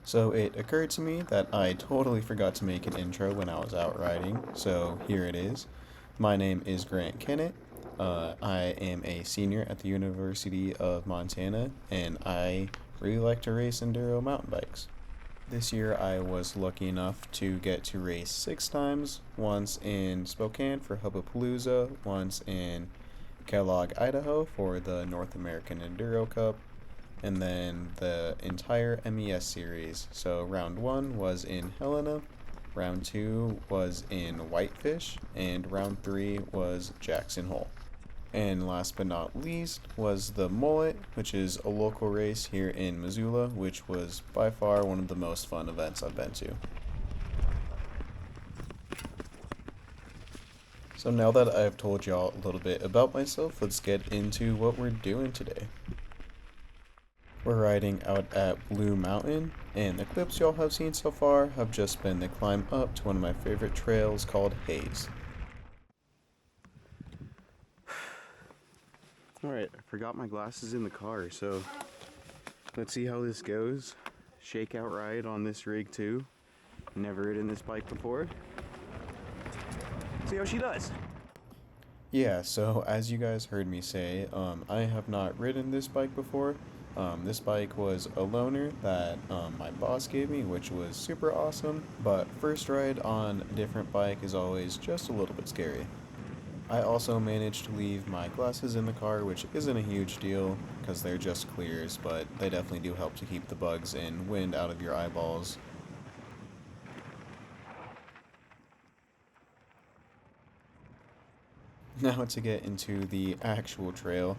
So it occurred to me that I totally forgot to make an intro when I was out riding, so here it is. My name is Grant Kennett. I am a senior at the University of Montana, and I really like to race enduro mountain bikes. This year I was lucky enough to get to race 6 times, once in Spokane for Hubbapalooza, once in Kellogg, Idaho for the North American Enduro Cup, and then the entire MES series. So round 1 was in Helena, round 2 was in Whitefish, and round 3 was Jackson Hole. And last but not least was the Mullet, which is a local race here in Missoula, which was by far one of the most fun events I've been to. So now that I've told y'all a little bit about myself, let's get into what we're doing today. We're riding out at Blue Mountain, and the clips y'all have seen so far have just been the climb up to one of my favorite trails called Hayes. Alright, I forgot my glasses in the car, so let's see how this goes. Shakeout ride on this rig too. Never ridden this bike before. See how she does. Yeah, so as you guys heard me say, I have not ridden this bike before. This bike was a loaner that my boss gave me, which was super awesome, but first ride on a different bike is always just a little bit scary. I also managed to leave my glasses in the car, which isn't a huge deal because they're just clears, but they definitely do help to keep the bugs and wind out of your eyeballs. Now to get into the actual trail,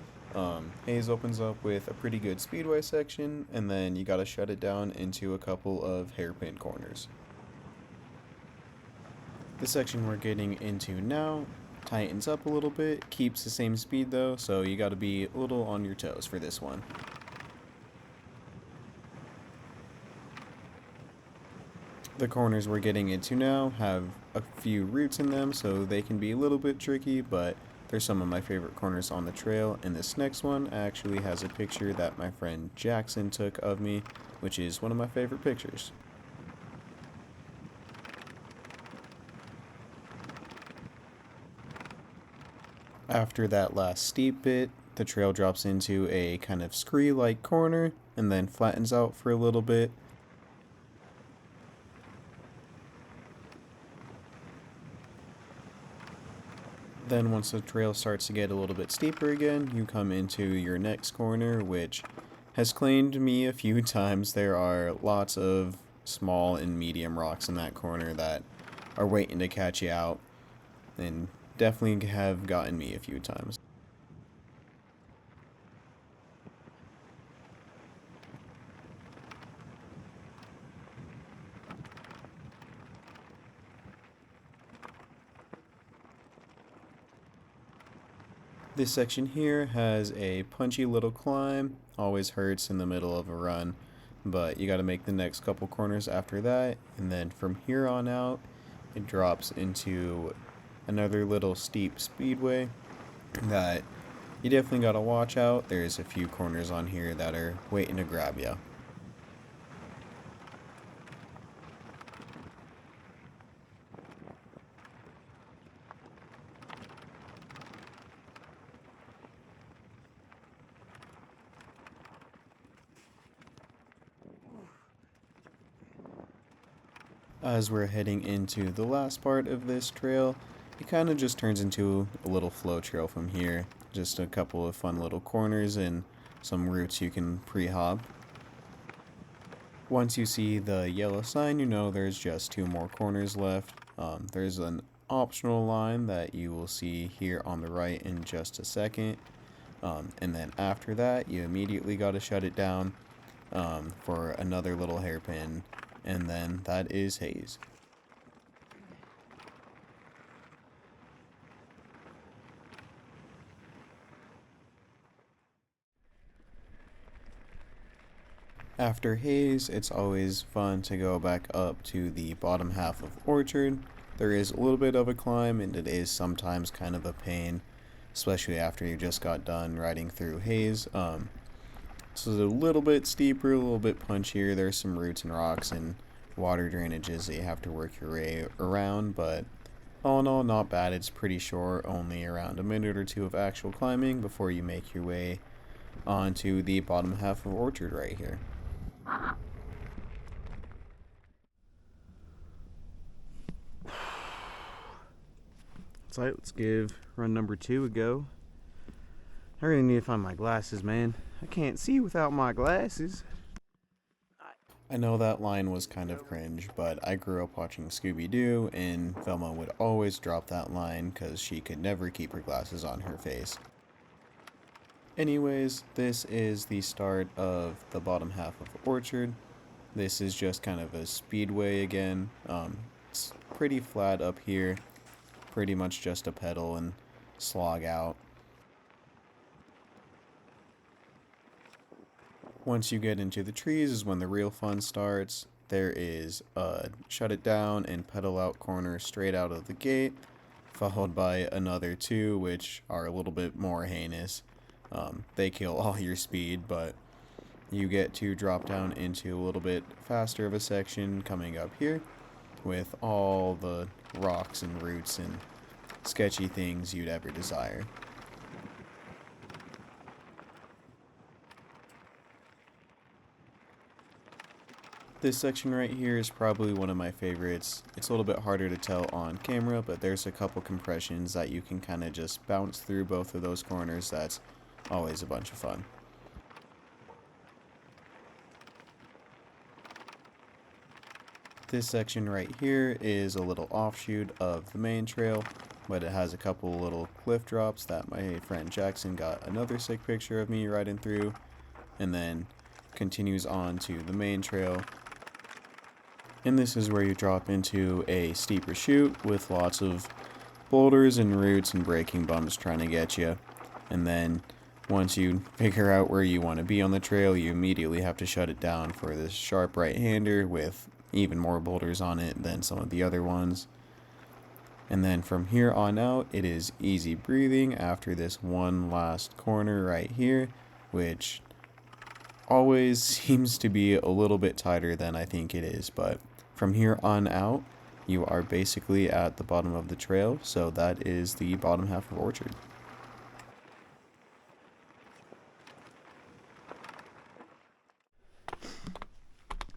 Hayes opens up with a pretty good speedway section, and then you gotta shut it down into a couple of hairpin corners. The section we're getting into now tightens up a little bit, keeps the same speed though, so you gotta be a little on your toes for this one. The corners we're getting into now have a few roots in them, so they can be a little bit tricky, but they're some of my favorite corners on the trail, and this next one actually has a picture that my friend Jackson took of me, which is one of my favorite pictures. After that last steep bit, the trail drops into a kind of scree-like corner, and then flattens out for a little bit. Then once the trail starts to get a little bit steeper again, you come into your next corner, which has claimed me a few times. There are lots of small and medium rocks in that corner that are waiting to catch you out, and definitely have gotten me a few times. This section here has a punchy little climb, always hurts in the middle of a run, but you gotta make the next couple corners after that, and then from here on out, it drops into another little steep speedway that you definitely gotta watch out. There's a few corners on here that are waiting to grab you. As we're heading into the last part of this trail, it kind of just turns into a little flow trail from here. Just a couple of fun little corners and some routes you can pre-hop. Once you see the yellow sign, you know there's just 2 more corners left. There's an optional line that you will see here on the right in just a second. And then after that, you immediately got to shut it down for another little hairpin, and then that is Hayes. After Hayes, it's always fun to go back up to the bottom half of Orchard. There is a little bit of a climb, and it is sometimes kind of a pain, especially after you just got done riding through Hayes. It's a little bit steeper, a little bit punchier. There's some roots and rocks and water drainages that you have to work your way around, but all in all, not bad. It's pretty short, only around a minute or two of actual climbing before you make your way onto the bottom half of Orchard right here. So let's give run number 2 a go. I really need to find my glasses, man. I can't see without my glasses. I know that line was kind of cringe, but I grew up watching Scooby-Doo, and Velma would always drop that line because she could never keep her glasses on her face. Anyways, this is the start of the bottom half of Orchard. This is just kind of a speedway again. It's pretty flat up here, pretty much just a pedal and slog out. Once you get into the trees is when the real fun starts. There is a shut it down and pedal out corner straight out of the gate, followed by another 2 which are a little bit more heinous. They kill all your speed, but you get to drop down into a little bit faster of a section coming up here with all the rocks and roots and sketchy things you'd ever desire. This section right here is probably one of my favorites. It's a little bit harder to tell on camera, but there's a couple compressions that you can kind of just bounce through both of those corners. That's always a bunch of fun. This section right here is a little offshoot of the main trail, but it has a couple little cliff drops that my friend Jackson got another sick picture of me riding through, and then continues on to the main trail. And this is where you drop into a steeper chute with lots of boulders and roots and braking bumps trying to get you. And then once you figure out where you want to be on the trail, you immediately have to shut it down for this sharp right-hander with even more boulders on it than some of the other ones. And then from here on out, it is easy breathing after this one last corner right here, which always seems to be a little bit tighter than I think it is, but from here on out, you are basically at the bottom of the trail, so that is the bottom half of Orchard.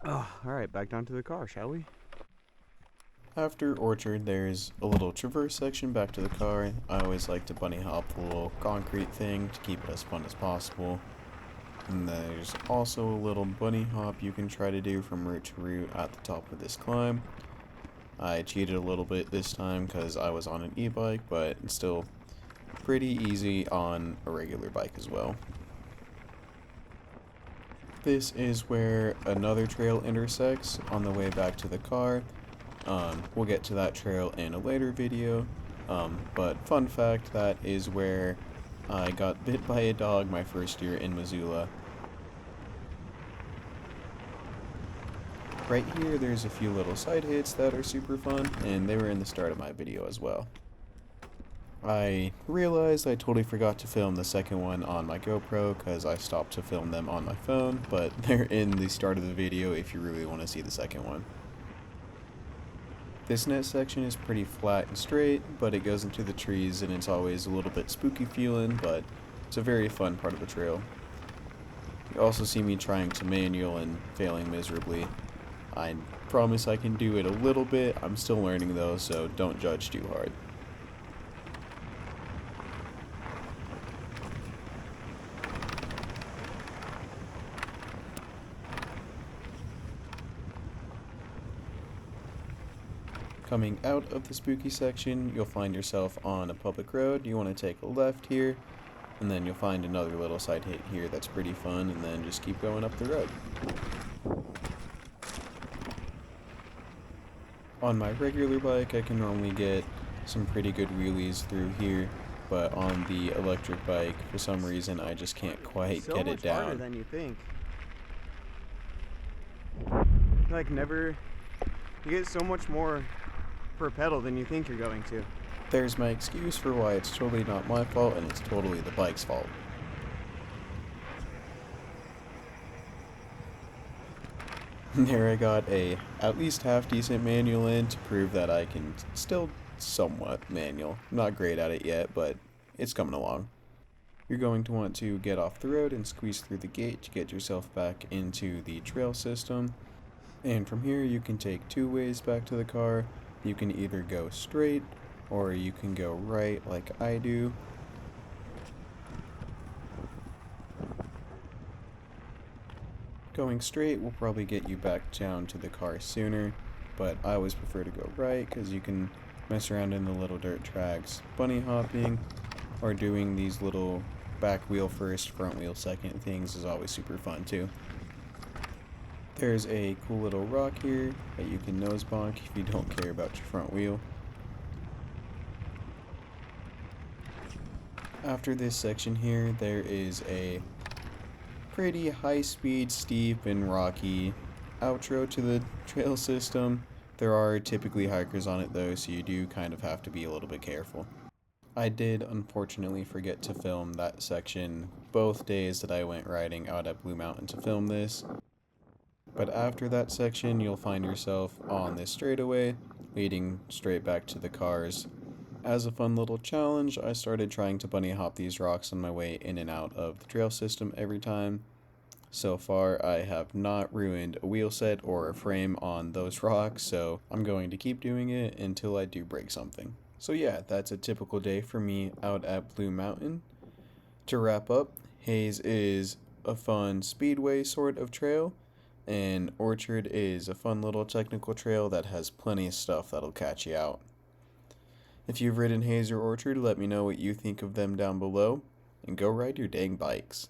Oh, alright, back down to the car, shall we? After Orchard, there's a little traverse section back to the car. I always like to bunny hop the little concrete thing to keep it as fun as possible. And there's also a little bunny hop you can try to do from root to root at the top of this climb. I cheated a little bit this time because I was on an e-bike, but it's still pretty easy on a regular bike as well. This is where another trail intersects on the way back to the car. We'll get to that trail in a later video, but fun fact, that is where I got bit by a dog my first year in Missoula. Right here, there's a few little side hits that are super fun, and they were in the start of my video as well. I realized I totally forgot to film the second one on my GoPro because I stopped to film them on my phone, but they're in the start of the video if you really want to see the second one. This next section is pretty flat and straight, but it goes into the trees and it's always a little bit spooky feeling, but it's a very fun part of the trail. You also see me trying to manual and failing miserably. I promise I can do it a little bit. I'm still learning though, so don't judge too hard. Coming out of the spooky section, you'll find yourself on a public road. You want to take a left here, and then you'll find another little side hit here that's pretty fun, and then just keep going up the road. On my regular bike, I can normally get some pretty good wheelies through here, but on the electric bike, for some reason, I just can't quite get it down. So much harder than you think. You get so much more per pedal than you think you're going to. There's my excuse for why it's totally not my fault and it's totally the bike's fault. There I got a at least half decent manual in to prove that I can still somewhat manual. Not great at it yet, but it's coming along. You're going to want to get off the road and squeeze through the gate to get yourself back into the trail system. And from here you can take two ways back to the car. You can either go straight or you can go right like I do. Going straight will probably get you back down to the car sooner, but I always prefer to go right because you can mess around in the little dirt tracks. Bunny hopping or doing these little back wheel first, front wheel second things is always super fun too. There's a cool little rock here that you can nose bonk if you don't care about your front wheel. After this section here, there is a pretty high speed, steep, and rocky outro to the trail system. There are typically hikers on it though, so you do kind of have to be a little bit careful. I did unfortunately forget to film that section both days that I went riding out at Blue Mountain to film this, but after that section you'll find yourself on this straightaway leading straight back to the cars. As a fun little challenge, I started trying to bunny hop these rocks on my way in and out of the trail system every time. So far, I have not ruined a wheel set or a frame on those rocks, so I'm going to keep doing it until I do break something. So yeah, that's a typical day for me out at Blue Mountain. To wrap up, Hayes is a fun speedway sort of trail, and Orchard is a fun little technical trail that has plenty of stuff that'll catch you out. If you've ridden Hayes or Orchard, let me know what you think of them down below, and go ride your dang bikes.